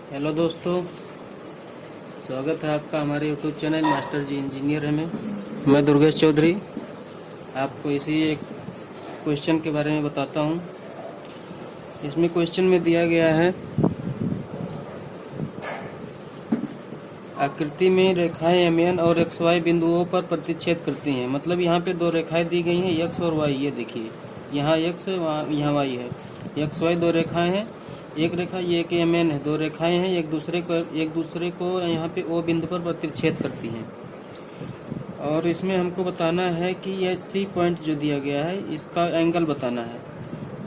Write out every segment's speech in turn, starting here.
Hello दोस्तों, स्वागत है आपका हमारे यूट्यूब चैनल मास्टर जी इंजीनियर है मैं दुर्गेश चौधरी। आपको इसी एक क्वेश्चन के बारे में बताता हूँ। इसमें क्वेश्चन में दिया गया है, आकृति में रेखाएं एम और एक्स वाई बिंदुओं पर प्रतिच्छेद करती हैं। मतलब यहाँ पे दो रेखाएं दी गई हैं, एक्स और वाई। ये देखिए, यहाँ एक्स है, यहाँ वाई है। एक्स वाई दो रेखाएं हैं, एक रेखा ये कि एम एन है, दो रेखाएं हैं, एक दूसरे को यहाँ पे ओ बिंदु पर प्रतिच्छेद करती हैं। और इसमें हमको बताना है कि यह सी पॉइंट जो दिया गया है इसका एंगल बताना है,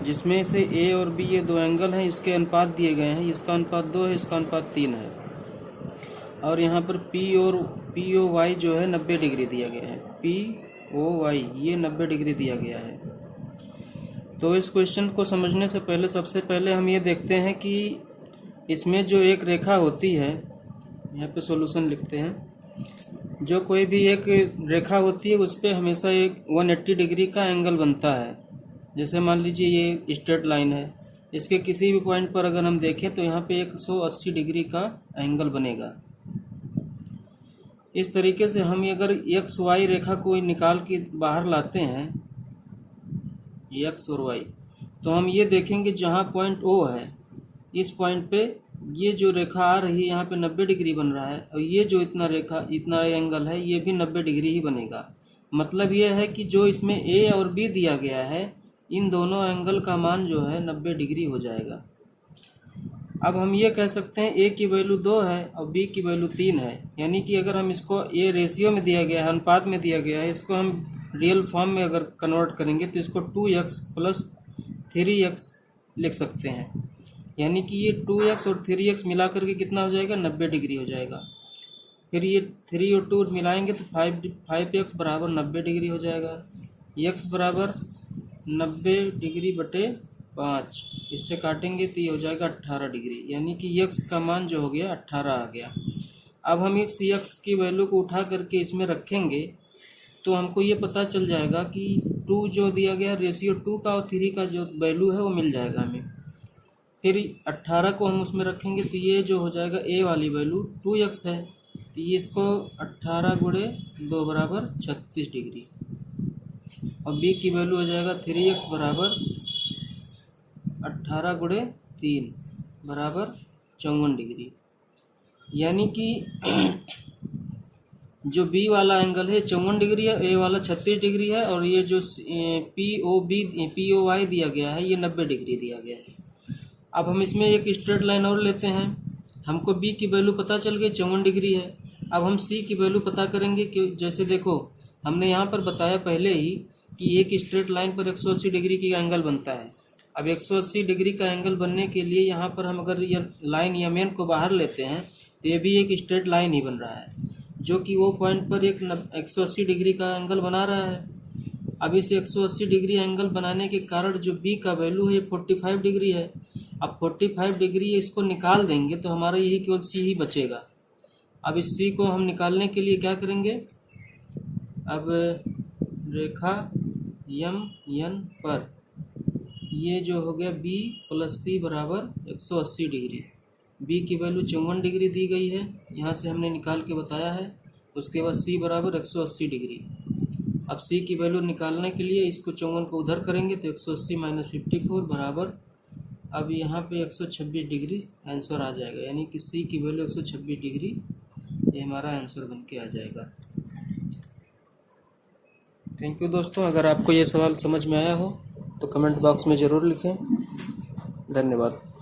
जिसमें से ए और बी ये दो एंगल हैं, इसके अनुपात दिए गए हैं। इसका अनुपात 2 है, इसका अनुपात 3 है। और यहाँ पर पी ओ वाई जो है 90 डिग्री दिया गया है। पी ओ वाई ये 90 डिग्री दिया गया है। तो इस क्वेश्चन को समझने से पहले सबसे पहले हम ये देखते हैं कि इसमें जो एक रेखा होती है, यहाँ पे सॉल्यूशन लिखते हैं। जो कोई भी एक रेखा होती है उस पर हमेशा एक 180 डिग्री का एंगल बनता है। जैसे मान लीजिए ये स्ट्रेट लाइन है, इसके किसी भी पॉइंट पर अगर हम देखें तो यहाँ पे 180 डिग्री का एंगल बनेगा। इस तरीके से हम अगर एक्स वाई रेखा को निकाल के बाहर लाते हैं, एक्स और वाई, तो हम ये देखेंगे जहाँ पॉइंट ओ है, इस पॉइंट पे ये जो रेखा आ रही है यहाँ पे 90 डिग्री बन रहा है, और ये जो इतना एंगल है ये भी 90 डिग्री ही बनेगा। मतलब ये है कि जो इसमें ए और बी दिया गया है, इन दोनों एंगल का मान जो है 90 डिग्री हो जाएगा। अब हम ये कह सकते हैं ए की वैल्यू 2 है और बी की वैल्यू 3 है। यानी कि अगर हम इसको ए रेशियो में दिया गया है, अनुपात में दिया गया है, इसको हम रियल फॉर्म में अगर कन्वर्ट करेंगे तो इसको 2x प्लस 3x लिख सकते हैं। यानी कि ये 2x और 3x मिला करके कितना हो जाएगा, 90 डिग्री हो जाएगा। फिर ये 3 और 2 मिलाएंगे तो 5x बराबर 90 डिग्री हो जाएगा। x बराबर 90 डिग्री बटे 5, इससे काटेंगे तो ये हो जाएगा 18 डिग्री। यानी कि x का मान जो हो गया 18 आ गया। अब हम इस x की वैल्यू को उठा करके इसमें रखेंगे तो हमको ये पता चल जाएगा कि 2 जो दिया गया रेशियो 2 का और 3 का जो वैल्यू है वो मिल जाएगा हमें। फिर 18 को हम उसमें रखेंगे तो ये जो हो जाएगा ए वाली वैल्यू 2x है, तो ये इसको 18 गुणे 2 बराबर 36 डिग्री। और बी की वैल्यू हो जाएगा 3x बराबर 18 गुणे 3 बराबर 54 डिग्री। यानी कि जो बी वाला एंगल है 54 डिग्री है, ए वाला 36 डिग्री है, और ये जो पी ओ वाई दिया गया है ये 90 डिग्री दिया गया है। अब हम इसमें एक स्ट्रेट लाइन और लेते हैं। हमको बी की वैल्यू पता चल गई 54 डिग्री है। अब हम सी की वैल्यू पता करेंगे कि जैसे देखो हमने यहाँ पर बताया पहले ही कि एक स्ट्रेट लाइन पर 180 डिग्री की एंगल बनता है। अब 180 डिग्री का एंगल बनने के लिए यहाँ पर हम अगर ये लाइन या मेन को बाहर लेते हैं तो ये भी एक स्ट्रेट लाइन ही बन रहा है, जो कि वो पॉइंट पर एक 180 डिग्री का एंगल बना रहा है। अब इस 180 डिग्री एंगल बनाने के कारण जो बी का वैल्यू है 45 डिग्री है। अब 45 डिग्री इसको निकाल देंगे तो हमारा यही केवल सी ही बचेगा। अब इस सी को हम निकालने के लिए क्या करेंगे, अब रेखा एम एन पर ये जो हो गया बी प्लस सी बराबर 180 डिग्री। बी की वैल्यू 54 डिग्री दी गई है, यहाँ से हमने निकाल के बताया है। उसके बाद सी बराबर 180 डिग्री। अब सी की वैल्यू निकालने के लिए इसको 54 को उधर करेंगे तो 180 माइनस 54 बराबर, अब यहाँ पे 126 डिग्री आंसर आ जाएगा। यानी कि सी की वैल्यू 126 डिग्री, ये हमारा आंसर बन के आ जाएगा। थैंक यू दोस्तों। अगर आपको ये सवाल समझ में आया हो तो कमेंट बॉक्स में ज़रूर लिखें। धन्यवाद।